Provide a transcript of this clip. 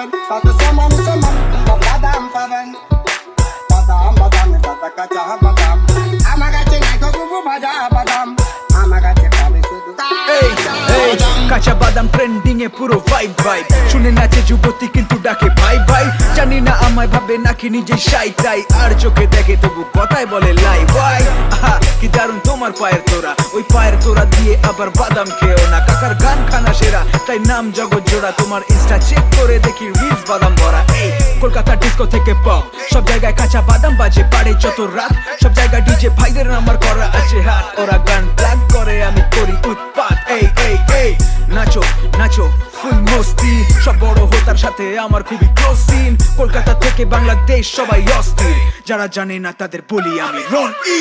পাবেন, সাথে সমান সমান বাদাম পাবেন। বাদাম বাদাম দাদা কাঁচা বাদাম, আমার কাছে নাই গো ভাজা বাদাম, আমার কাছে পাবে শুধু কাঁচা বাদাম ট্রেন্ডিং এ পুরো ভাইব ভাইব, শুনে নাচে যুবতী কিন্তু ডাকে ভাই ভাই। জানি না আমায় ভাবে নাকি নিজে সাই তাই, আর চোখে দেখে তবু কথায় বলে লাই ভাই। আহা কি দারুন তোমার পায়ের তোরা, ওই পায়ের তোরা দিয়ে আবার বাদাম খেও না। কাকার গান খানা সেরা তাই নাম জগৎ জোড়া, তোমার ইনস্টা চেক করে দেখি রিলস বাদাম ভরা। এই কলকাতা ডিস্কো থেকে পপ, সব জায়গায় কাঁচা বাদাম বাজে, পারে যত রাত সব জায়গায় ডিজে ভাইদের নাম্বার করা আছে হাত। ওরা গান প্লাগ করে আমি করি উৎপাত। এই এই এই নাচো নাচো ফুল মস্তি, সব বড় হোতার সাথে আমার খুবই ক্লোজ সিন। কলকাতা থেকে বাংলাদেশ সবাই অস্থির, যারা জানে না তাদের বলি আমি রন ই।